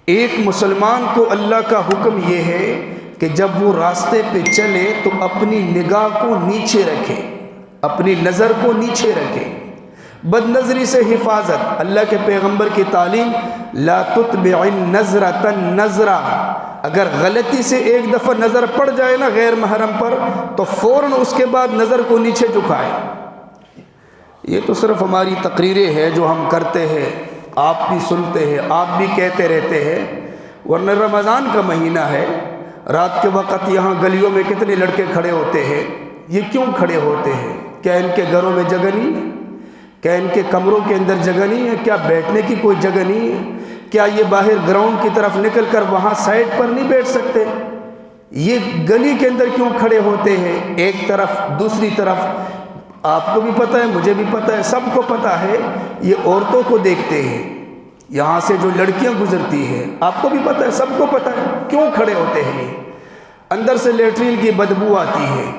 ایک مسلمان کو اللہ کا حکم یہ ہے کہ جب وہ راستے پہ چلے تو اپنی نگاہ کو نیچے رکھے، اپنی نظر کو نیچے رکھے، بد نظری سے حفاظت۔ اللہ کے پیغمبر کی تعلیم لا تتبع النظرۃ النظرہ، اگر غلطی سے ایک دفعہ نظر پڑ جائے نا غیر محرم پر تو فوراً اس کے بعد نظر کو نیچے جھکائے۔ یہ تو صرف ہماری تقریریں ہیں جو ہم کرتے ہیں، آپ بھی سنتے ہیں، آپ بھی کہتے رہتے ہیں، ورنہ رمضان کا مہینہ ہے، رات کے وقت یہاں گلیوں میں کتنے لڑکے کھڑے ہوتے ہیں۔ یہ کیوں کھڑے ہوتے ہیں؟ کیا ان کے گھروں میں جگہ نہیں ہے؟ کیا ان کے کمروں کے اندر جگہ نہیں ہے؟ کیا بیٹھنے کی کوئی جگہ نہیں ہے؟ کیا یہ باہر گراؤنڈ کی طرف نکل کر وہاں سائڈ پر نہیں بیٹھ سکتے؟ یہ گلی کے اندر کیوں کھڑے ہوتے ہیں؟ ایک طرف دوسری طرف، آپ کو بھی پتہ ہے، مجھے بھی پتہ ہے، سب کو پتہ ہے، یہ عورتوں کو دیکھتے ہیں، یہاں سے جو لڑکیاں گزرتی ہیں، آپ کو بھی پتہ ہے، سب کو پتہ ہے کیوں کھڑے ہوتے ہیں۔ اندر سے لیٹرین کی بدبو آتی ہے،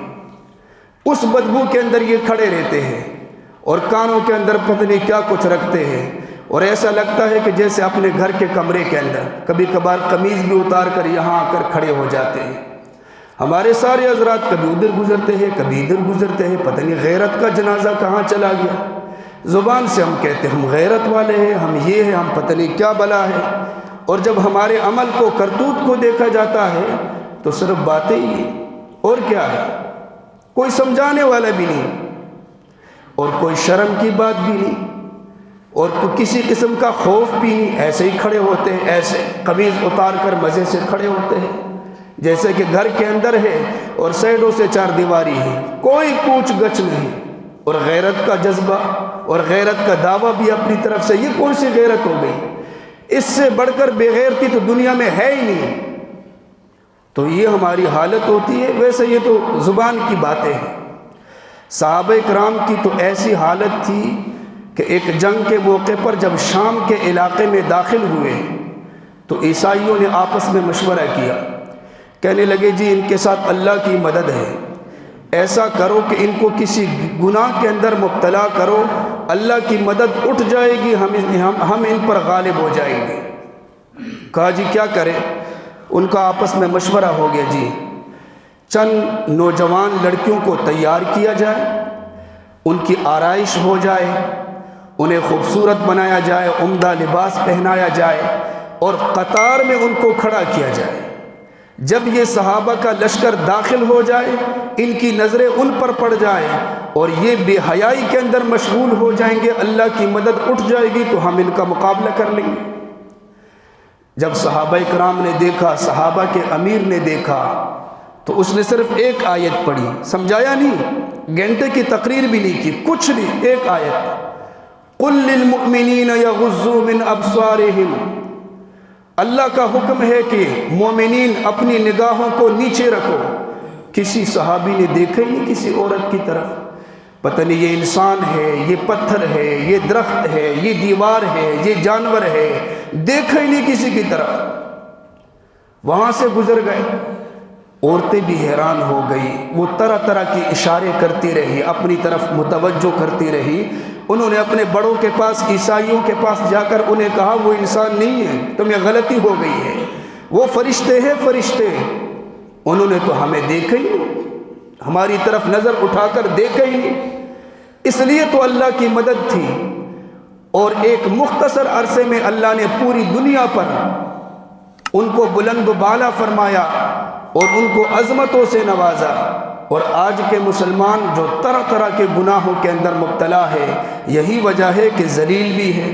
اس بدبو کے اندر یہ کھڑے رہتے ہیں، اور کانوں کے اندر پتہ نہیں کیا کچھ رکھتے ہیں، اور ایسا لگتا ہے کہ جیسے اپنے گھر کے کمرے کے اندر کبھی کبھار قمیض بھی اتار کر یہاں آ کر کھڑے ہو جاتے ہیں۔ ہمارے سارے حضرات کبھی ادھر گزرتے ہیں، کبھی ادھر گزرتے ہیں، پتہ نہیں غیرت کا جنازہ کہاں چلا گیا۔ زبان سے ہم کہتے ہیں ہم غیرت والے ہیں، ہم یہ ہیں، ہم پتہ نہیں کیا بلا ہے، اور جب ہمارے عمل کو، کرتوت کو دیکھا جاتا ہے تو صرف باتیں ہی ہیں، اور کیا ہے؟ کوئی سمجھانے والا بھی نہیں، اور کوئی شرم کی بات بھی نہیں، اور کسی قسم کا خوف بھی نہیں، ایسے ہی کھڑے ہوتے ہیں، ایسے قمیض اتار کر مزے سے کھڑے ہوتے ہیں، جیسے کہ گھر کے اندر ہے اور سائڈوں سے چار دیواری ہے، کوئی پوچھ گچھ نہیں، اور غیرت کا جذبہ اور غیرت کا دعویٰ بھی اپنی طرف سے۔ یہ کون سی غیرت ہو گئی؟ اس سے بڑھ کر بے غیرتی تو دنیا میں ہے ہی نہیں۔ تو یہ ہماری حالت ہوتی ہے۔ ویسے یہ تو زبان کی باتیں ہیں، صحابہ کرام کی تو ایسی حالت تھی کہ ایک جنگ کے موقع پر جب شام کے علاقے میں داخل ہوئے تو عیسائیوں نے آپس میں مشورہ کیا، کہنے لگے جی ان کے ساتھ اللہ کی مدد ہے، ایسا کرو کہ ان کو کسی گناہ کے اندر مبتلا کرو، اللہ کی مدد اٹھ جائے گی، ہم ان پر غالب ہو جائیں گے۔ کہا جی کیا کریں؟ ان کا آپس میں مشورہ ہو گیا، جی چند نوجوان لڑکیوں کو تیار کیا جائے، ان کی آرائش ہو جائے، انہیں خوبصورت بنایا جائے، عمدہ لباس پہنایا جائے، اور قطار میں ان کو کھڑا کیا جائے۔ جب یہ صحابہ کا لشکر داخل ہو جائے، ان کی نظریں ان پر پڑ جائیں اور یہ بے حیائی کے اندر مشغول ہو جائیں گے، اللہ کی مدد اٹھ جائے گی تو ہم ان کا مقابلہ کر لیں گے۔ جب صحابہ کرام نے دیکھا، صحابہ کے امیر نے دیکھا، تو اس نے صرف ایک آیت پڑھی، سمجھایا نہیں، گھنٹے کی تقریر بھی نہیں کی، کچھ نہیں، ایک آیت، قُلْ لِلْمُؤْمِنِينَ يَغُضُّوا مِنْ أَبْصَارِهِمْ۔ اللہ کا حکم ہے کہ مومنین اپنی نگاہوں کو نیچے رکھو۔ کسی صحابی نے دیکھا ہی نہیں کسی عورت کی طرف، پتہ نہیں یہ انسان ہے، یہ پتھر ہے، یہ درخت ہے، یہ دیوار ہے، یہ جانور ہے، دیکھا ہی نہیں کسی کی طرف، وہاں سے گزر گئے۔ عورتیں بھی حیران ہو گئی، وہ طرح طرح کی اشارے کرتی رہی، اپنی طرف متوجہ کرتی رہی۔ انہوں نے اپنے بڑوں کے پاس، عیسائیوں کے پاس جا کر انہیں کہا وہ انسان نہیں ہے، تمہیں غلطی ہو گئی ہے، وہ فرشتے ہیں، فرشتے۔ انہوں نے تو ہمیں دیکھا ہی نہیں، ہماری طرف نظر اٹھا کر دیکھا ہی نہیں۔ اس لیے تو اللہ کی مدد تھی، اور ایک مختصر عرصے میں اللہ نے پوری دنیا پر ان کو بلند و بالا فرمایا اور ان کو عظمتوں سے نوازا۔ اور آج کے مسلمان جو طرح طرح کے گناہوں کے اندر مبتلا ہے، یہی وجہ ہے کہ ذلیل بھی ہے،